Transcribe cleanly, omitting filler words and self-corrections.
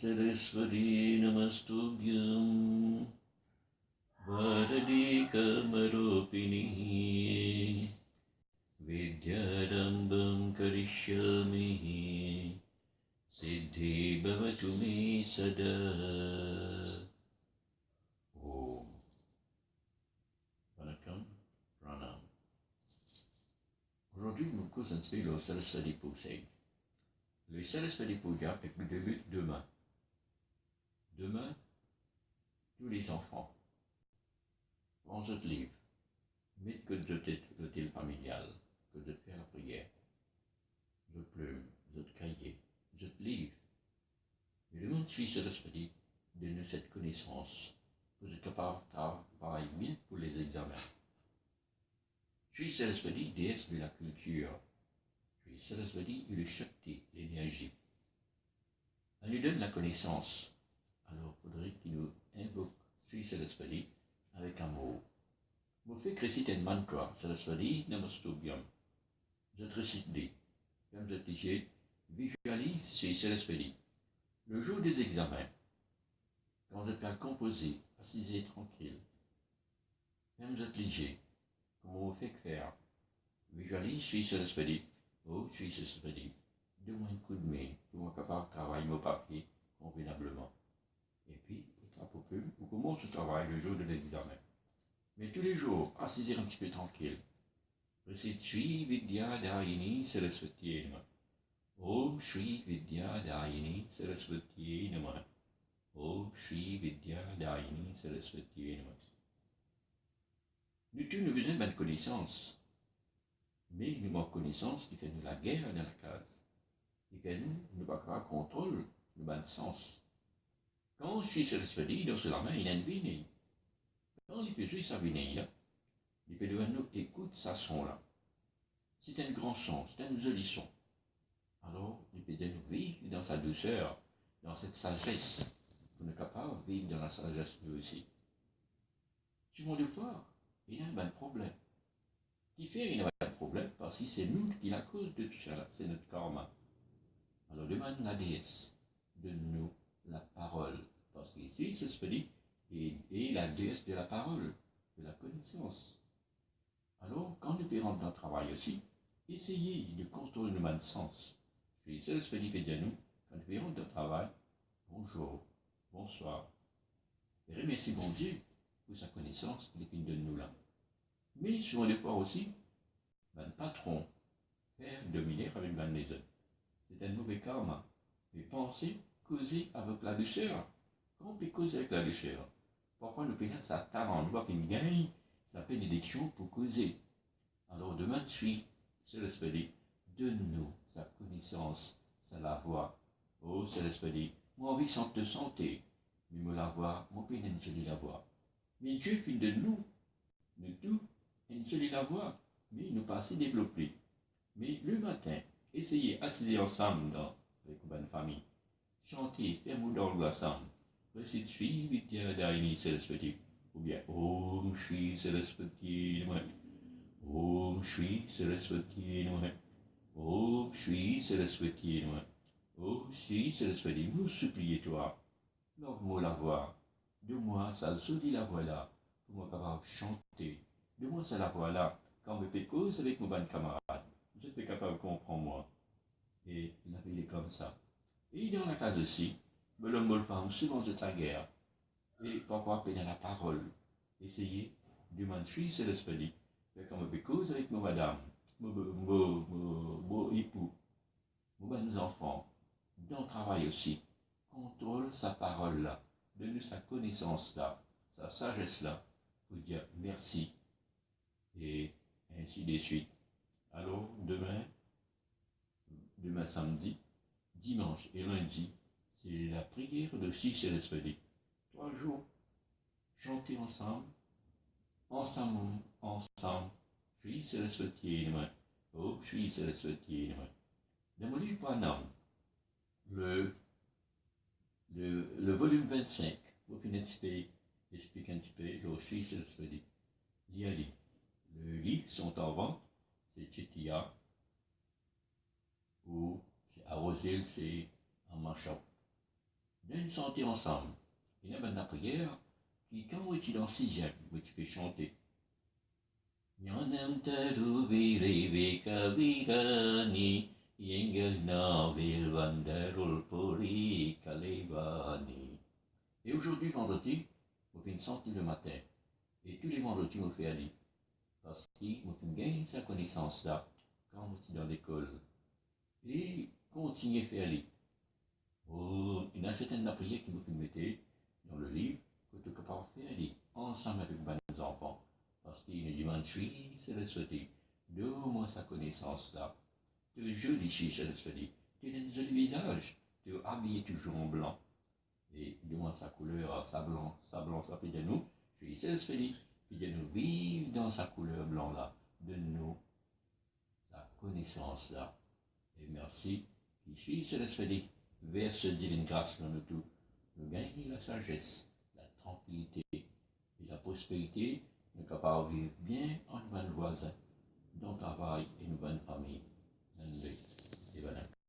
सरस्वती नमस्तुभ्यं वरदे कमरोपिणी विद्यारम्भं करिष्यामि सिद्धि भवतु मे सदा। Om. Vanakkam, Pranam. Aujourd'hui, nous concentrons le Saraswati Puja. Le Saraswati Puja est le début demain. Demain, tous les enfants, prends votre livre, mettez que de l'hôtel familial, que de faire la prière, votre plume, votre cahier, votre livre. Et le monde suit Saraswati, donne cette connaissance. Vous êtes capable de travailler vite pour les examens. Shri Saraswati, déesse de la culture. Shri Saraswati est le Shakti, l'énergie. Elle nous donne la connaissance. Alors, il faudrait qu'il nous invoque Shri Saraswati avec amour. Vous faites réciter un mantra, Saraswati Namastubhyam. Vous récitez, comme vous dites, visualise Shri Saraswati. Le jour des examens, quand vous êtes composé, assisez tranquille, même vous êtes léger, comment vous faites faire, visualise Shri Saraswati, oh Shri Saraswati, donne-moi un coup de main, pour moi capable de travailler mon papier convenablement. Et puis, vous commencez le travail le jour de l'examen. Mais tous les jours, assisez un petit peu tranquille. Récite Shri Vidya Dayini Saraswati Nama. Om Shri Vidya Dayini Saraswati Nama. Om Shri Vidya Dayini Saraswati Nama. Nous tous nous besoin de bonne connaissance. Mais nous manquons connaissance qui fait nous la guerre dans la case. Et que nous pas avoir contrôle de bon sens. Quand je suis Saraswati, dans la main, il a une vigne. Quand il peut jouer sa vigne là, il peut nous écoute sa son là. C'est un grand son, c'est un joli son. Alors, il peut nous vivre dans sa douceur, dans cette sagesse. Pour nous capables de vivre dans la sagesse nous aussi. Sur mon devoir, il y a un bon problème. Qui fait qu'il y a un problème parce que c'est nous qui la cause de tout ça, c'est notre karma. Alors demande la déesse de nous la parole, parce qu'ici c'est ce que dit, et la déesse de la parole, de la connaissance. Alors quand nous payons notre travail aussi, essayez de contrôler nos bonnes sens. Puis c'est ce que dit de nous, quand nous payons notre travail, bonjour, bonsoir, et remercie bon Dieu pour sa connaissance qu'il donne nous là. Mais sur le devoir aussi, ben patron, faire dominer avec ben les autres. C'est un mauvais karma. Mais pensez, causer avec la douceur. Quand on peut causer avec la douceur, parfois nous payons sa talent, on voit qu'il gagne sa bénédiction pour causer. Alors demain, c'est l'esprit, donne-nous sa connaissance, sa la voix. Oh, c'est l'esprit, moi envie de santé, mais me la voix, mon pays une jolie la voix. Mais Dieu fait de nous tous, une jolie la voix, mais nous pas assez développés. Mais le matin, essayez, assisez ensemble avec une bonne famille. Chantez, faites-vous dans le ensemble. Récite Shri Vidya Dayini Saraswati. Ou bien Om Shri Saraswati Namaha. Om Shri Saraswati Namaha. Om Shri Saraswati Namaha. Om Shri Saraswati, nous suppliez toi. Love-moi la voix. De moi, ça jolie la voix là. Pour moi capable de chanter. De moi, ça la voix là. Quand je fais cause avec mon bon camarade. Je suis capable de comprendre moi. Et la vie est comme ça. Et dans la case aussi, l'homme et la femme, souvent de la guerre. Et parfois, dans la parole. Essayez de demander c'est l'esprit. Quand je fais cause avec mon madame, mon époux, mon bonnes enfants, dans le travail aussi, contrôle sa parole là, donne sa connaissance là, sa sagesse là, pour dire merci. Et ainsi de suite. Alors, demain samedi, dimanche et lundi, c'est la prière de Shri Saraswati. 3 jours, chanter ensemble, Shri Saraswati Namaha, oh Shri Saraswati Namaha. Dans mon livre Pranam, le volume 25, vous pouvez expliquer un petit peu le Shri Saraswati. Les livres sont en vente, c'est Chetia, ou à Roselle, c'est en Manchot. d'une santé ensemble. Il y a une prière qui, quand on est dans le sixième, tu peux chanter. Yanantaruvireve kavirani, Yengel navil vanderul puri kalevani. Et aujourd'hui, vendredi, on fait une sortie le matin. Et tous les vendredis, on fait aller. Parce qu'on fait gagner sa connaissance là, quand on est dans l'école. Et continuer à faire aller. Oh, il y a certaines prières qui nous fait mettre dans le livre, que tu peux pas faire aller ensemble avec les enfants. Parce qu'il y a une dimanche, c'est le souhaiter. Donne-moi sa connaissance là. Tu es joli, c'est le souhaiter. Tu as un joli visage. Tu es habillé toujours en blanc. Et donne-moi sa couleur, sa blanc, ça fait de nous. C'est le souhaiter. Puis de nous vivre dans sa couleur blanc là. De nous, sa connaissance là. Et merci. Ici, c'est le souhaiter. Verse divine grâce dans nous tous. Nous gagnons la sagesse, la tranquillité et la prospérité. Nous sommes capables de vivre bien en bonne voisin, dans le travail et une bonne famille. Et voilà.